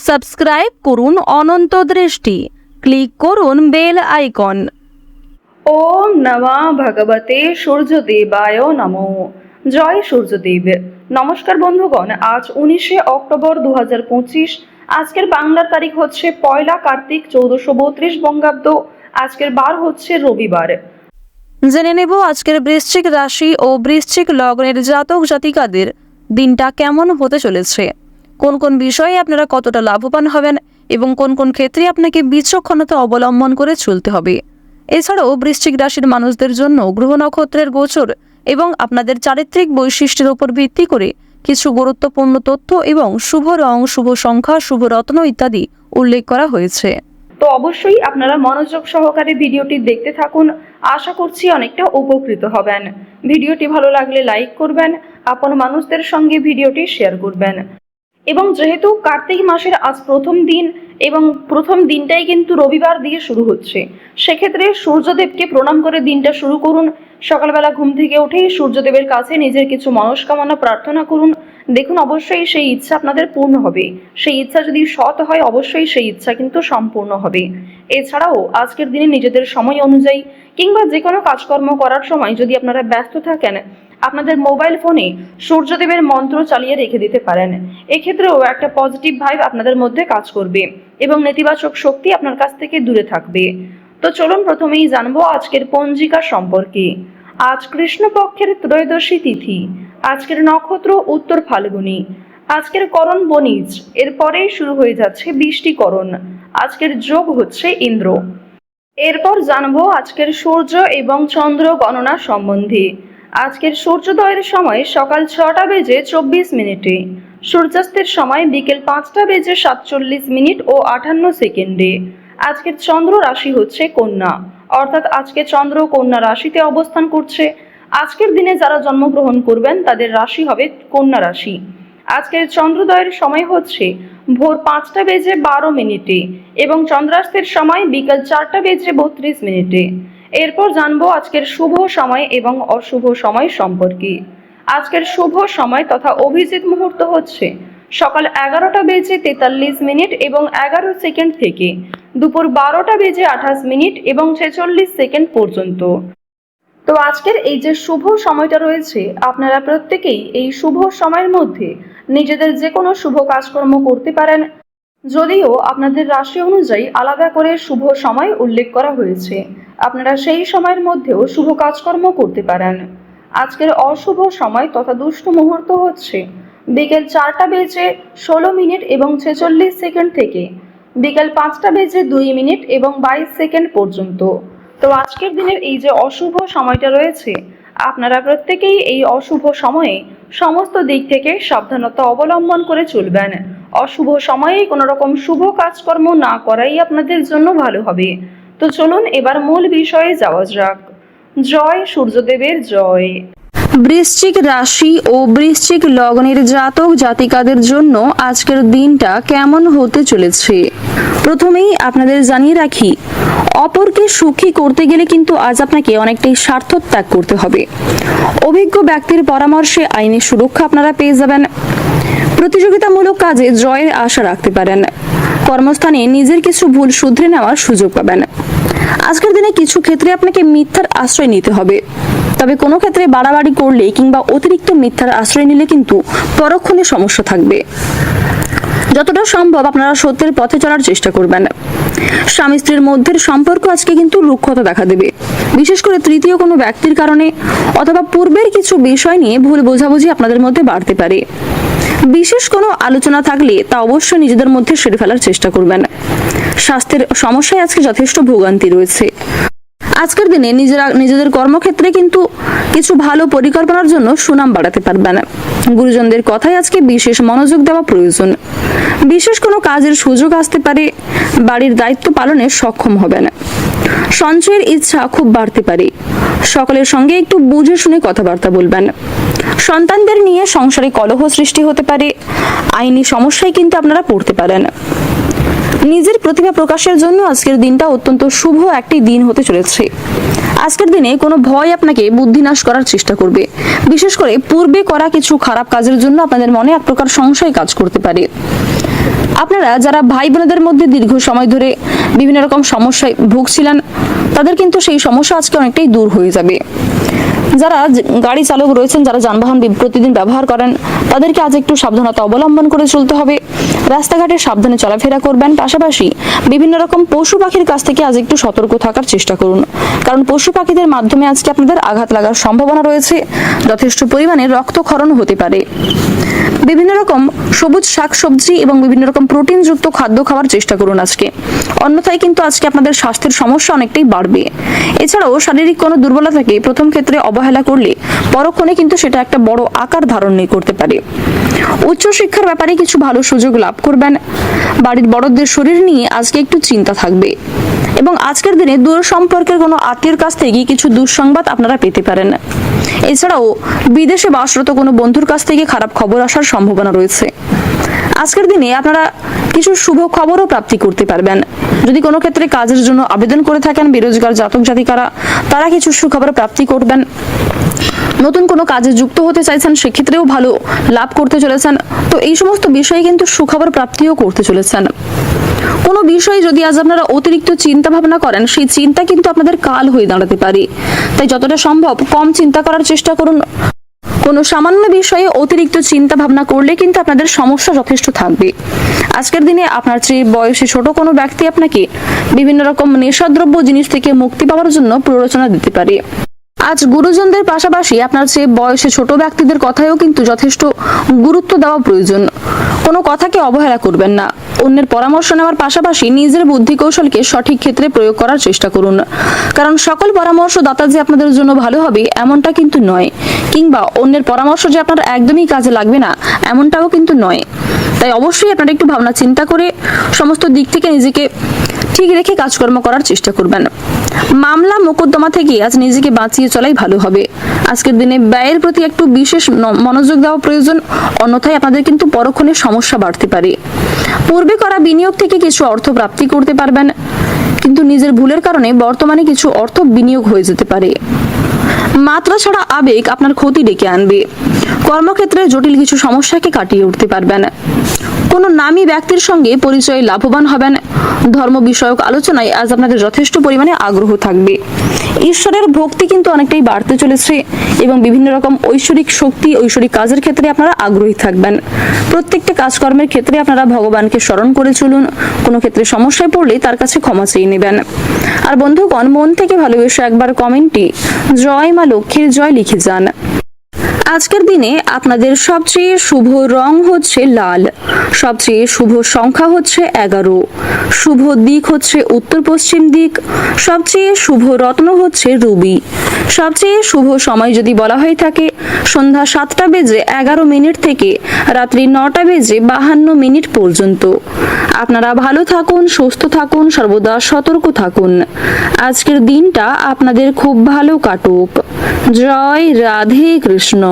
Subscribe করুন অনন্ত দৃষ্টি, click করুন বেল আইকন। ওম নমঃ ভগবতে সূর্যদেবায় নমো। জয় সূর্যদেব। নমস্কার বন্ধুগণ, আজ 19শে অক্টোবর 2025। আজকের বাংলার তারিখ হচ্ছে 1 কার্তিক 1432 বঙ্গাব্দ। আজকের বার হচ্ছে রবিবার। জেনে নেব আজকের বৃশ্চিক রাশি ও বৃশ্চিক লগ্নের জাতক জাতিকাদের দিনটা কেমন হতে চলেছে, কোন কোন বিষয়ে আপনারা কতটা লাভবান হবেন এবং কোন কোন ক্ষেত্রে আপনাকে বিচক্ষণতা অবলম্বন করে চলতে হবে। এছাড়াও বৃশ্চিক রাশির মানুষদের জন্য গ্রহ নক্ষত্রের গোচর এবং আপনাদের চারিত্রিক বৈশিষ্ট্যের উপর ভিত্তি করে কিছু গুরুত্বপূর্ণ তথ্য এবং শুভ রং, শুভ সংখ্যা, শুভ রত্ন ইত্যাদি উল্লেখ করা হয়েছে। তো অবশ্যই আপনারা মনোযোগ সহকারে ভিডিওটি দেখতে থাকুন। আশা করছি অনেকটা উপকৃত হবেন। ভিডিওটি ভালো লাগলে লাইক করবেন, আপন মানুষদের সঙ্গে ভিডিওটি শেয়ার করবেন। এবং যেহেতু কার্তিক মাসের আজ প্রথম দিন এবং প্রথম দিনটাই কিন্তু রবিবার দিয়ে শুরু হচ্ছে, সেক্ষেত্রে সূর্যদেবকে প্রণাম করে দিনটা শুরু করুন। সকালবেলা ঘুম থেকে উঠেই সূর্যদেবের কাছে নিজের কিছু মনস্কামনা প্রার্থনা করুন। দেখুন, অবশ্যই সেই ইচ্ছা আপনাদের পূর্ণ হবে। সেই ইচ্ছা যদি সৎ হয়, অবশ্যই সেই ইচ্ছা কিন্তু সম্পূর্ণ হবে। এছাড়াও আজকের দিনে নিজেদের সময় অনুযায়ী কিংবা যে কোনো কাজকর্ম করার সময় যদি আপনারা ব্যস্ত থাকেন, আপনাদের মোবাইল ফোনে সূর্যদেবের মন্ত্র চালিয়ে রেখে দিতে পারেন। এক্ষেত্রেও একটা পজিটিভ ভাইব আপনাদের মধ্যে কাজ করবে এবং নেতিবাচক শক্তি আপনার কাছ থেকে দূরে থাকবে। তো চলুন প্রথমেই জানবো আজকের পঞ্জিকা সম্পর্কে। আজ কৃষ্ণপক্ষের ত্রয়োদশী তিথি। আজকের নক্ষত্র উত্তর ফাল্গুনী। আজকের করণ বণিজ, এরপরেই শুরু হয়ে যাচ্ছে বৃষ্টিকরণ। আজকের যোগ হচ্ছে ইন্দ্র। এরপর জানবো আজকের সূর্য এবং চন্দ্র গণনা সম্বন্ধে। আজকের সূর্যোদয়ের সময় সকাল 6টা বেজে 24 মিনিটে, সূর্যাস্তের সময় বিকেল 5টা বেজে 47 মিনিট ও 58 সেকেন্ডে। আজকের চন্দ্র রাশি হচ্ছে কন্যা, অর্থাৎ আজকে চন্দ্র কন্যা রাশিতে অবস্থান করছে। আজকের দিনে যারা জন্মগ্রহণ করবেন তাদের রাশি হবে কন্যা রাশি। আজকের চন্দ্রোদয়ের সময় হচ্ছে ভোর 5টা বেজে 12 মিনিটে এবং চন্দ্রাস্তের সময় বিকাল 4টা বেজে 32 মিনিটে। এরপর জানবো আজকের শুভ সময় এবং অশুভ সময় সম্পর্কে। আজকের শুভ সময় তথা অভিজিৎ মুহূর্ত হচ্ছে সকাল 11টা বেজে 43 মিনিট এবং 11 সেকেন্ড থেকে দুপুর 12টা বেজে 28 মিনিট এবং 46 সেকেন্ড পর্যন্ত। তো আজকের এই যে শুভ সময়টা রয়েছে, আপনারা প্রত্যেকেই এই শুভ সময়ের মধ্যে নিজেদের যে কোনো শুভ কাজকর্ম করতে পারেন, যদিও আপনাদের রাশি অনুযায়ী আলাদা করে শুভ সময় উল্লেখ করা হয়েছে। আপনারা সেই সময়ের মধ্যেও শুভ কাজকর্ম করতে পারেন। আজকের অশুভ সময় তথা দুষ্ট মুহূর্ত হচ্ছে বিকেল 4টা বেজে 16 মিনিট এবং 46 সেকেন্ড থেকে বিকেল 5টা বেজে 2 মিনিট এবং 22 সেকেন্ড পর্যন্ত। তো আজকের দিনের এই যে অশুভ সময়টা রয়েছে, আপনারা প্রত্যেকেই এই অশুভ সময়ে সমস্ত দিক থেকে সাবধানতা অবলম্বন করে চলবেন। অশুভ সময়ে কোনো রকম শুভ কাজকর্ম না করাই আপনাদের জন্য ভালো হবে। তো চলুন এবার মূল বিষয়ে যাওয়া যাক। জয় সূর্যদেবের জয়। বৃশ্চিক রাশি ও বৃশ্চিক লগ্নের জাতক জাতিকাদের জন্য আজকের দিনটা কেমন হতে চলেছে, প্রথমেই আপনাদের জানিয়ে রাখি, অপরকে সুখী করতে গেলে কিন্তু আজ আপনাকে অনেকটাই স্বার্থ ত্যাগ করতে হবে। অভিজ্ঞ ব্যক্তির পরামর্শে আইনি সুরক্ষা আপনারা পেয়ে যাবেন। প্রতিযোগিতামূলক কাজে জয়ের আশা রাখতে পারেন। কর্মস্থানে নিজের কিছু ভুল শুধরে নেওয়ার সুযোগ পাবেন। আজকের দিনে কিছু ক্ষেত্রে আপনাকে মিথ্যার আশ্রয় নিতে হবে, তবে কোনো ক্ষেত্রে বাড়াবাড়ি করলে কিংবা অতিরিক্ত মিথ্যার আশ্রয় নিলে কিন্তু পরক্ষণে সমস্যা থাকবে। যতটা সম্ভব আপনারা সত্যের পথে চলার চেষ্টা করবেন। স্বামী স্ত্রীর মধ্যে সম্পর্ক আজকে কিন্তু রুক্ষতা দেখা দেবে, বিশেষ করে তৃতীয় কোনো ব্যক্তির কারণে অথবা পূর্বের কিছু বিষয় নিয়ে ভুল বোঝাবুঝি আপনাদের মধ্যে বাড়তে পারে। বিশেষ কোনো আলোচনা থাকলে তা অবশ্যই নিজেদের মধ্যে সেরে ফেলার চেষ্টা করবেন। স্বাস্থ্যের সমস্যায় আজকে যথেষ্ট ভোগান্তি রয়েছে। আজকের দিনে নিজেদের কর্মক্ষেত্রে কিন্তু কিছু ভালো পরিকল্পনার জন্য সুনাম বাড়াতে পারবেন। গুরুজনদের কথায় আজকে বিশেষ মনোযোগ দেওয়া প্রয়োজন। বিশেষ কোনো কাজের সুযোগ আসতে পারে, বাড়ির দায়িত্ব পালনে সক্ষম হবেন। সঞ্চয়ের ইচ্ছা খুব বাড়তে পারে। সকলের সঙ্গে একটু বুঝে শুনে কথাবার্তা বলবেন। সন্তানদের নিয়ে সংসারে কলহ সৃষ্টি হতে পারে। আইনি সমস্যায় কিন্তু আপনারা পড়তে পারেন। নিজের প্রতিভা প্রকাশের জন্য আজকের দিনটা অত্যন্ত শুভ একটি দিন হতে চলেছে। আজকের দিনে কোনো ভয় আপনাকে বুদ্ধিনাশ করার চেষ্টা করবে। বিশেষ করে পূর্বে করা কিছু খারাপ কাজের জন্য আপনাদের মনে এক প্রকার সংশয় কাজ করতে পারে। আপনারা যারা ভাই বোনেদের মধ্যে দীর্ঘ সময় ধরে বিভিন্ন রকম সমস্যায় ভুগছিলেন, তাদের কিন্তু সেই সমস্যা আজকে অনেকটাই দূর হয়ে যাবে। যারা গাড়ি চালক রয়েছেন, যারা যানবাহন প্রতিদিন ব্যবহার করেন, তাদেরকে আজ একটু সাবধানতা অবলম্বন করে চলতে হবে। রাস্তাঘাটে সাবধানে চলাফেরা করবেন। পাশাপাশি বিভিন্ন রকম পশু পাখির কাছ থেকে আজ একটু সতর্ক থাকার চেষ্টা করুন, কারণ পশু পাখিদের মাধ্যমে আজকে আপনাদের আঘাত লাগার সম্ভাবনা রয়েছে। যথেষ্ট পরিমাণে রক্তক্ষরণ হতে পারে। বিভিন্ন রকম সবুজ শাকসবজি এবং বিভিন্ন রকম প্রোটিনযুক্ত খাদ্য খাওয়ার চেষ্টা করুন আজকে, অন্যথায় কিন্তু আজকে আপনাদের স্বাস্থ্যের সমস্যা অনেকটাই বাড়বে। এছাড়াও শারীরিক কোনো দুর্বলতাকে প্রথম ক্ষেত্রে অবহেলা করলে পরক্ষণে কিন্তু সেটা একটা বড় আকার ধারণ করতে পারে। উচ্চশিক্ষার ব্যাপারে কিছু ভালো সুযোগ লাভ করবেন। বাড়ির বড়দের শরীর নিয়ে আজকে একটু চিন্তা থাকবে এবং আজকের দিনে দূর সম্পর্কের কোনো আত্মীয়ের কাছ থেকে কিছু দুঃসংবাদ আপনারা পেতে পারেন। এছাড়াও বিদেশে বাসরত কোনো বন্ধুর কাছ থেকে খারাপ খবর আসার সম্ভাবনা রয়েছে। আজকের দিনে আপনারা কিছু শুভ খবরও প্রাপ্তি করতে পারবেন। যদি কোনো ক্ষেত্রে কাজের জন্য আবেদন করে থাকেন বেরোজগার জাতক জাতিকারা, তারা কিছু সুখবর প্রাপ্তি করবেন। নতুন কোনো কাজে যুক্ত হতে চাইছেন, সেক্ষেত্রেও ভালো লাভ করতে চলেছেন। তো এই সমস্ত বিষয়ে কিন্তু সুখবর প্রাপ্তিও করতে চলেছেন। কোনো বিষয়ে যদি আজ আপনারা অতিরিক্ত চিন্তা ভাবনা করেন, সেই চিন্তা কিন্তু আপনাদের কাল হয়ে দাঁড়াতে পারে। তাই যতটা সম্ভব কম চিন্তা করার চেষ্টা করুন। কোনো সামান্য বিষয়ে অতিরিক্ত চিন্তা ভাবনা করলে কিন্তু আপনাদের সমস্যা যথেষ্ট থাকবে। আজকের দিনে আপনার চেয়ে বয়সে ছোট কোনো ব্যক্তি আপনাকে বিভিন্ন রকম নেশাদ্রব্য জিনিস থেকে মুক্তি পাওয়ার জন্য প্ররোচনা দিতে পারে। আজ গুরুজনদের পাশাপাশি আপনার চেয়ে বয়সে ছোট ব্যক্তিদের কথায়ও কিন্তু যথেষ্ট গুরুত্ব দেওয়া প্রয়োজন। কোনো কথাকে অবহেলা করবেন না। অন্যের পরামর্শ নেওয়ার পাশাপাশি নিজের বুদ্ধি কৌশলকে সঠিক ক্ষেত্রে প্রয়োগ করার চেষ্টা করুন, কারণ সকল পরামর্শদাতা যে আপনাদের জন্য ভালো হবে এমনটা কিন্তু নয়, কিংবা অন্যের পরামর্শ যে আপনার একদমই কাজে লাগবে না এমনটাও কিন্তু নয়। তাই অবশ্যই আপনারা একটু ভাবনা চিন্তা করে সমস্ত দিক থেকে নিজেকে ঠিক রেখে কাজকর্ম করার চেষ্টা করবেন। মামলা মোকদ্দমা থেকে আজ নিজেকে বাঁচিয়ে চলাই ভালো হবে। আজকের দিনে ব্যয়ের প্রতি একটু বিশেষ মনোযোগ দেওয়া প্রয়োজন, অন্যথায় আপনাদের কিন্তু পরক্ষণে সমস্যা বাড়তে পারে। পূর্বে করা বিনিয়োগ থেকে কিছু অর্থ প্রাপ্তি করতে পারবেন, কিন্তু নিজের ভুলের কারণে বর্তমানে কিছু অর্থ বিনিয়োগ হয়ে যেতে পারে। মাত্রা ছাড়া আবেগ আপনার ক্ষতি ডেকে আনবে। কর্মক্ষেত্রে জটিল কিছু সমস্যাকে কাটিয়ে উঠতে পারবেন। কোনো নামী ব্যক্তির সঙ্গে পরিচয়ে লাভবান হবেন। ধর্ম বিষয়ক আলোচনায় আজ আপনাদের যথেষ্ট পরিমাণে আগ্রহ থাকবে। ঈশ্বরের ভক্তি কিন্তু অনেকটাই বাড়তে চলেছে এবং বিভিন্ন রকম ঐশ্বরিক শক্তি, ঐশ্বরিক কাজের ক্ষেত্রে আপনারা আগ্রহী থাকবেন। প্রত্যেকটা কাজকর্মের ক্ষেত্রে আপনারা ভগবানকে স্মরণ করে চলুন। কোনো ক্ষেত্রে সমস্যায় পড়লে তার কাছে ক্ষমা চেয়ে নেবেন। আর বন্ধুগণ, মন থেকে ভালোবেসে একবার কমেন্টে জয় মা লক্ষ্মীর জয় লিখে যান। আজকের দিনে আপনাদের সবচেয়ে শুভ রং হচ্ছে লাল, সবচেয়ে শুভ সংখ্যা হচ্ছে 11, শুভ দিক হচ্ছে উত্তর পশ্চিম দিক, সবচেয়ে শুভ রত্ন হচ্ছে রুবি, সবচেয়ে শুভ সময় যদি বলা হয়ে থাকে সন্ধ্যা 7টা বেজে 11 মিনিট থেকে রাত্রি 9টা বেজে 52 মিনিট পর্যন্ত। আপনারা ভালো থাকুন, সুস্থ থাকুন, সর্বদা সতর্ক থাকুন। আজকের দিনটা আপনাদের খুব ভালো কাটুক। জয় রাধে কৃষ্ণ।